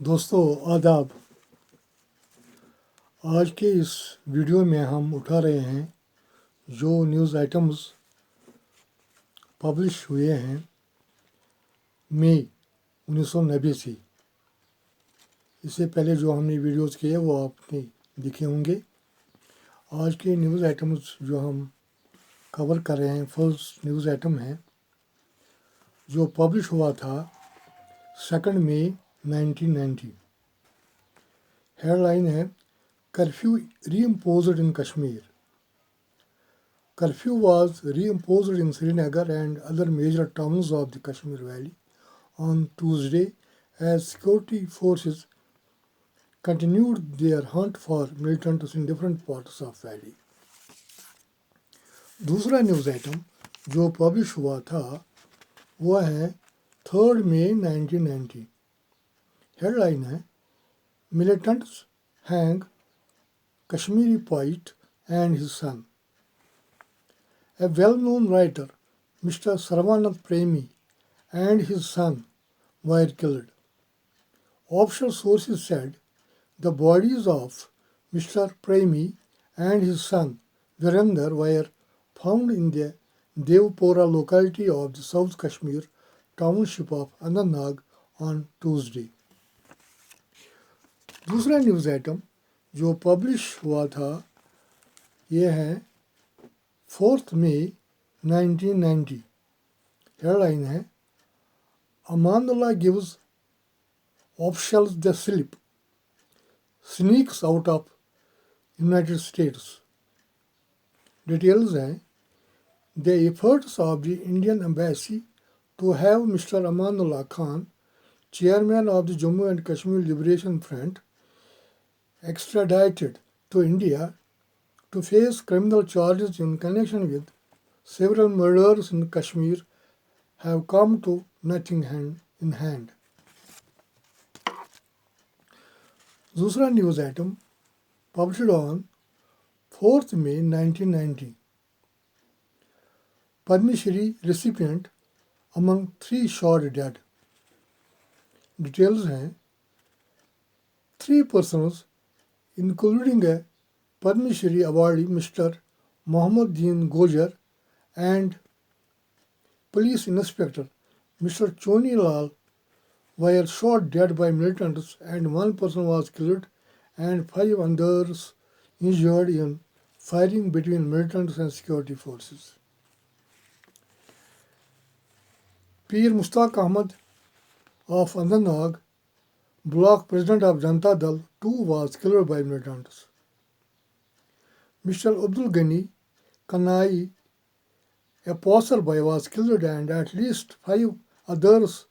दोस्तों आदाब। आज के इस वीडियो में हम उठा रहे हैं जो न्यूज़ आइटम्स पब्लिश हुए हैं मई 1990 से। इससे पहले जो हमने वीडियोस किए वो आपने देखे होंगे। आज के न्यूज़ आइटम्स जो हम कवर कर रहे हैं, फर्स्ट न्यूज़ आइटम है जो पब्लिश हुआ था 2 मई 1990। हेडलाइन है curfew reimposed in Kashmir. Curfew was reimposed in Srinagar and other major towns of the Kashmir Valley on Tuesday as security forces continued their hunt for militants in different parts of valley. दूसरा news item जो publish हुआ था वह है 3 मई 1990। Headline है militants hang Kashmiri poet and his son. A well-known writer, Mr. Sarvanand Premi, and his son were killed. Official sources said the bodies of Mr. Premi and his son Virender were found in the Devpora locality of the South Kashmir township of Anantnag on Tuesday. दूसरा news item जो publish हुआ था ये है 4 मई 1990। Headline है Amandullah gives officials the slip, sneaks out of United States. Details हैं the efforts of the Indian Embassy to have Mr. Amanullah Khan, chairman of the Jammu and Kashmir Liberation Front, extradited to India to face criminal charges in connection with several murders in Kashmir have come to nothing hand in hand. दूसरा news item published on 4th May 1990. Padma Shri recipient among 3 shot dead. Details हैं 3 persons including a Padma Shri awardee Mr. Mohammad Deen Gojar and police inspector Mr. Choni Lal were shot dead by militants and 1 person was killed and 5 others injured in firing between militants and security forces. Pir Mustaq Ahmad of Anantnag, block president of Janata Dal, too was killed by militants. Mr. Abdul Ghani Kanai, a passerby, was killed and at least 5 others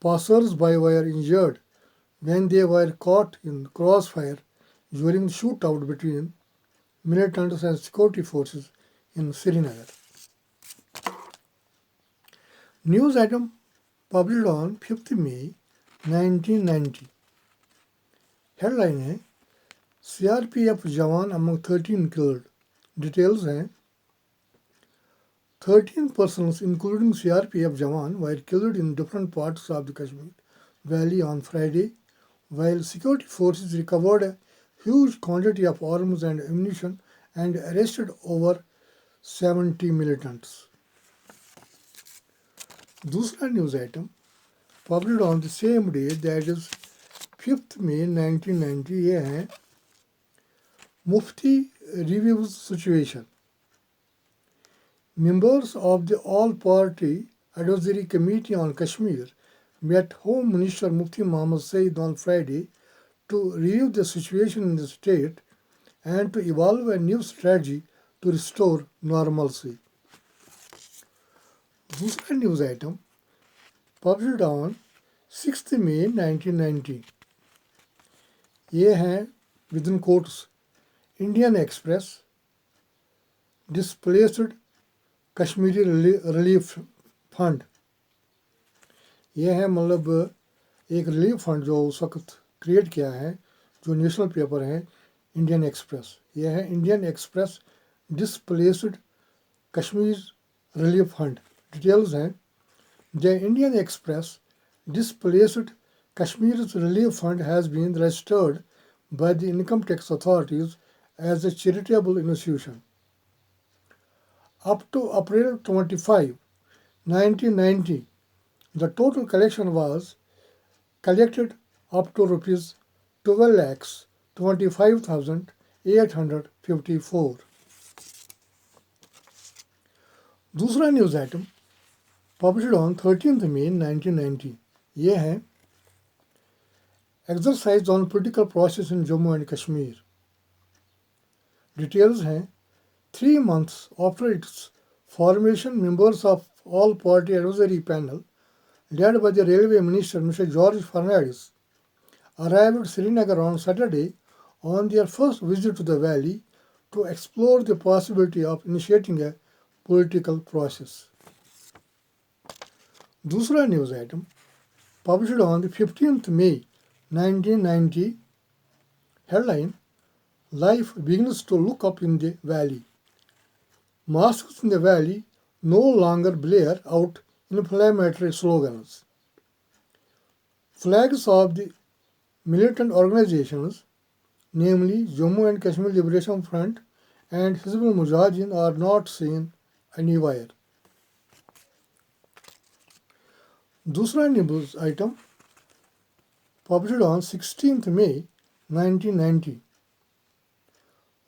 passers-by were injured when they were caught in crossfire during the shootout between militants and security forces in Srinagar. News item published on 5th May 1990. Headline है CRPF जवान among 13 killed. Details हैं 13 persons including CRPF jawan were killed in different parts of the Kashmir Valley on Friday, while security forces recovered a huge quantity of arms and ammunition and arrested over 70 militants. दूसरा news item published on the same day, that is 5th May 1990, ये है Mufti reviews situation. Members of the All-Party Advisory Committee on Kashmir met Home Minister Mufti Mohammad Saeed on Friday to review the situation in the state and to evolve a new strategy to restore normalcy. दूसरा news item published on 6th May 1990. ये हैं within quotes Indian Express, displaced Kashmiri relief fund. ये है मतलब एक relief fund जो उस वक्त क्रिएट किया है, जो नेशनल पेपर है इंडियन एक्सप्रेस। ये है Indian Express displaced Kashmir relief fund. Details हैं the Indian Express displaced Kashmir's relief fund has been registered by the income tax authorities as a charitable institution. Up to April 25, 1990, the total collection was collected up to rupees 12 lakhs 25,854. दूसरा news item published on 13 मई 1990 ये है exercise on political process in Jammu and Kashmir. Details हैं 3 months after its formation, members of all party advisory panel led by the railway minister Mr. George Fernandes arrived at Srinagar on Saturday on their first visit to the valley to explore the possibility of initiating a political process. दूसरा news item published on the 15th May 1990 headline Life begins to look up in the valley. Mosques in the valley no longer blare out inflammatory slogans. Flags of the militant organizations, namely Jammu and Kashmir Liberation Front and Hizbul Mujahideen, are not seen anywhere. दूसरा news item published on 16th May 1990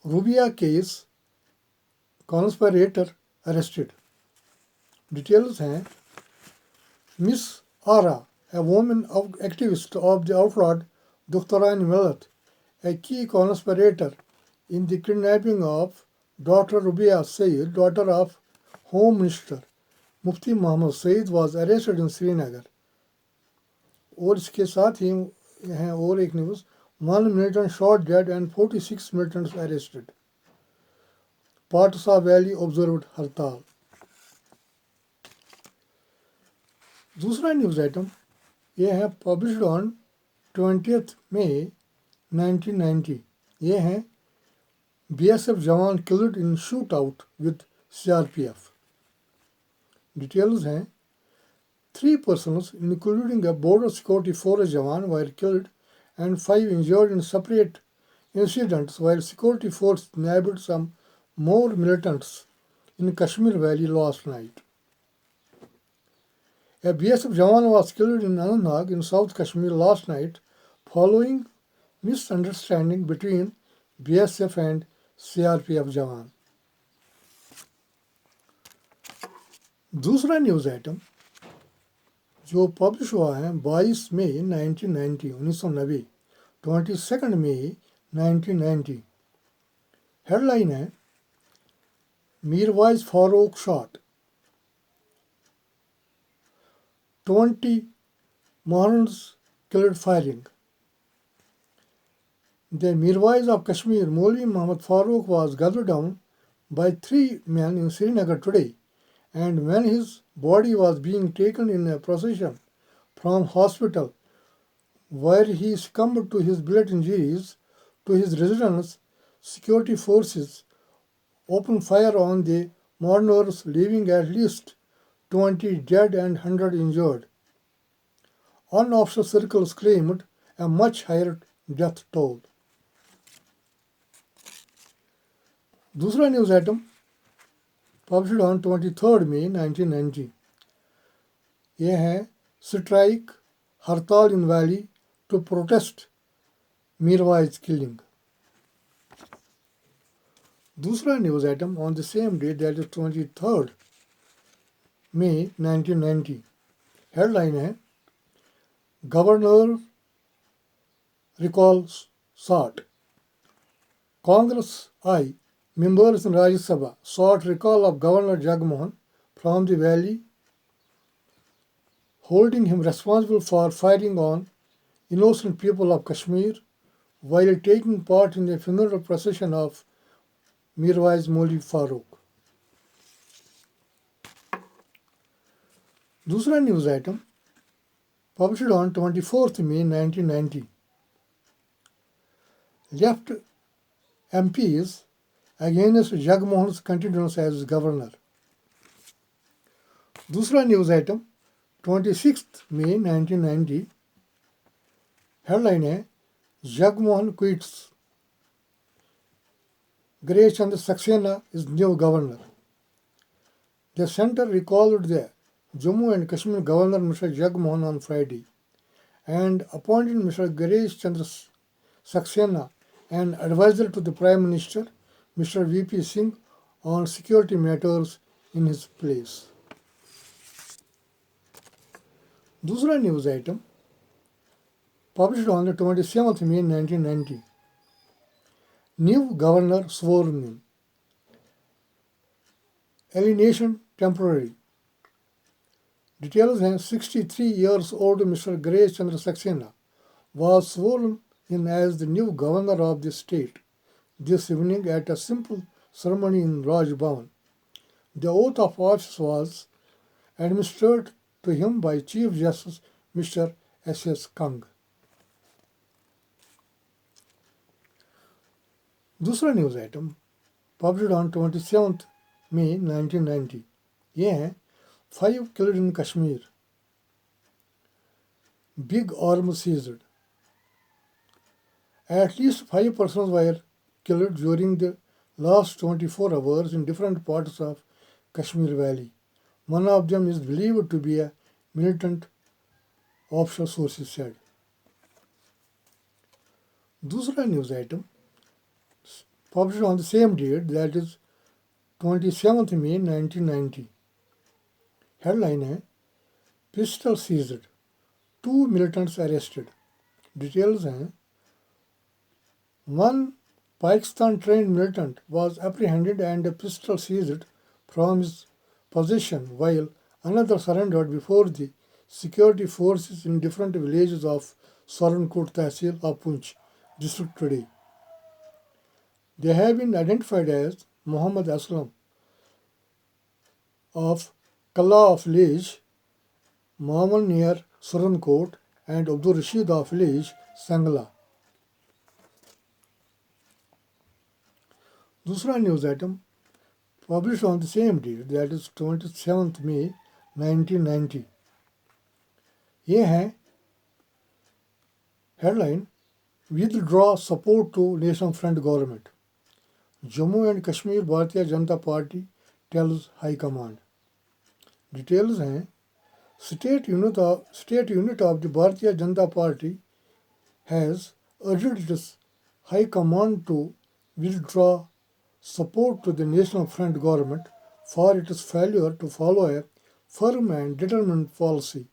Rubia case conspirator arrested. Details हैं Miss Ara, a woman activist of the outlawed Dukhtaran Millat, a key conspirator in the kidnapping of Dr. Rubia Saeed, daughter of Home Minister Mufti Muhammad Saeed, was arrested in Srinagar. और इसके साथ ही हैं और एक news 1 militant shot dead and 46 militants arrested. Patsa Valley observed हड़ताल. दूसरा news item ये है पब्लिश्ड ऑन 20th May 1990 ये हैं BSF जवान killed in shootout with CRPF. Details हैं 3 persons, including a border security force jawan, were killed and 5 injured in separate incidents, while security force nabbed some more militants in Kashmir Valley last night. A BSF jawan was killed in Anantnag in South Kashmir last night following misunderstanding between BSF and CRPF jawan. दूसरा news item जो publish हुआ है 22 मई 1990 1990 22 मई 1990 headline है Mirwaiz Farooq shot 20 Mohammeds killed firing. The Mirwais of Kashmir, Maulvi Muhammad Farooq, was gunned down by 3 men in Srinagar today, and when his body was being taken in a procession from hospital where he succumbed to his bullet injuries to his residence, security forces opened fire on the mourners, leaving at least 20 dead and 100 injured. Unofficial circles claimed a much higher death toll. दूसरा news item published on 23 मई 1990 ये है strike हड़ताल in valley to protest Mirwaiz killing. दूसरा news item on the same day, that is 23 मई 1990 headline है governor recall sought. Congress members in Rajya Sabha sought recall of Governor Jagmohan from the valley, holding him responsible for firing on innocent people of Kashmir while taking part in the funeral procession of Mirwais Maulvi Farooq. दूसरा news item published on 24th May 1990 left MPs against Jagmohan's continuance as governor. दूसरा news item 26th May 1990 headline है Jagmohan quits, Grace Chandra Saxena is new governor. The centre recalled the Jammu and Kashmir Governor Mr. Jagmohan on Friday and appointed Mr. Grace Chandra Saxena an advisor to the Prime Minister Mr. VP Singh on security matters in his place. दूसरा news item published on the 27th May 1990. New governor sworn in. Alienation temporary. Details हैं 63 years old Mr. Grace Chandra Saxena was sworn in as the new governor of the state this evening at a simple ceremony in Raj Bhavan. The oath of office was administered to him by Chief Justice Mr. S.S. Kang. दूसरा news item published on 27th May 1990. ये हैं 5 killed in Kashmir. Big arms seized. At least 5 persons were killed during the last 24 hours in different parts of Kashmir Valley. One of them is believed to be a militant, official sources said. दूसरा news item published on the same date, that is 27th May 1990. Headline है Pistol seized, 2 militants arrested. Details हैं one Pakistan trained militant was apprehended and a pistol seized from his possession while another surrendered before the security forces in different villages of Sarankot Tehsil of Poonch district today. They have been identified as Muhammad Aslam of Kalla of village Maman near Sarankot and Abdul Rashid of village Sangla. दूसरा news item published on the same date, that is 27th May 1990. ये है headline Withdraw support to Nation Front government. Jammu and Kashmir Bharatiya Janata Party tells High Command. Details हैं state unit of the Bharatiya Janata Party has urged its High Command to withdraw support to the National Front government for its failure to follow a firm and determined policy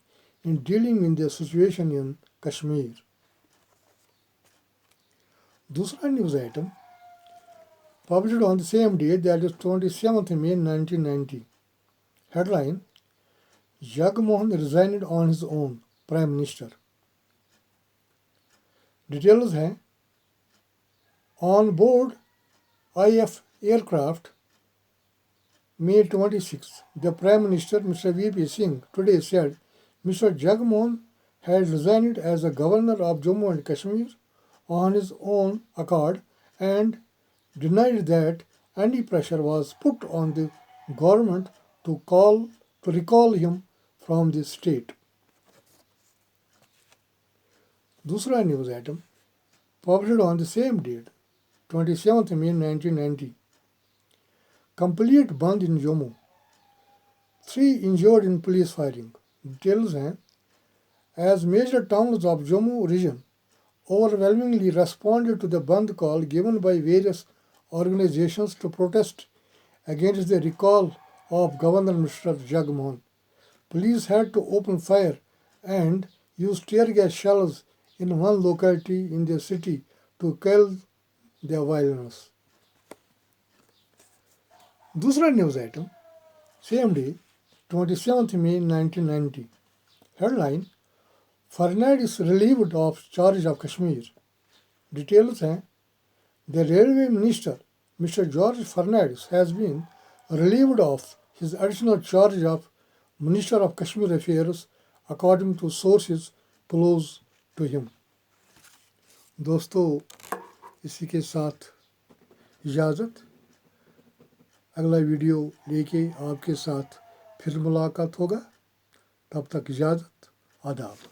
in dealing with the situation in Kashmir. दूसरा news item published on the same date, that is 27th May 1990. Headline Jagmohan resigned on his own, Prime Minister. Details हैं on board IF aircraft May 26, the Prime Minister Mr. VP Singh today said Mr. Jagmohan had resigned as a governor of Jammu and Kashmir on his own accord and denied that any pressure was put on the government to recall him from the state. दूसरा news item published on the same date, 27th May 1990. Complete band in Jammu. 3 injured in police firing. Details हैं as major towns of Jammu region overwhelmingly responded to the band call given by various organizations to protest against the recall of Governor Mr. Jagmohan. Police had to open fire and use tear gas shells in one locality in the city to quell the violence. दूसरा news item same day, 27th May 1990. Headline Fernandez relieved of charge of Kashmir. Details हैं the railway minister Mr. George Fernandez has been relieved of his additional charge of Minister of Kashmir Affairs according to sources close to him. दोस्तों इसी के साथ इजाज़त, अगला video लेके आपके साथ फिर मुलाकात होगा, तब तक इजाज़त, आदाब।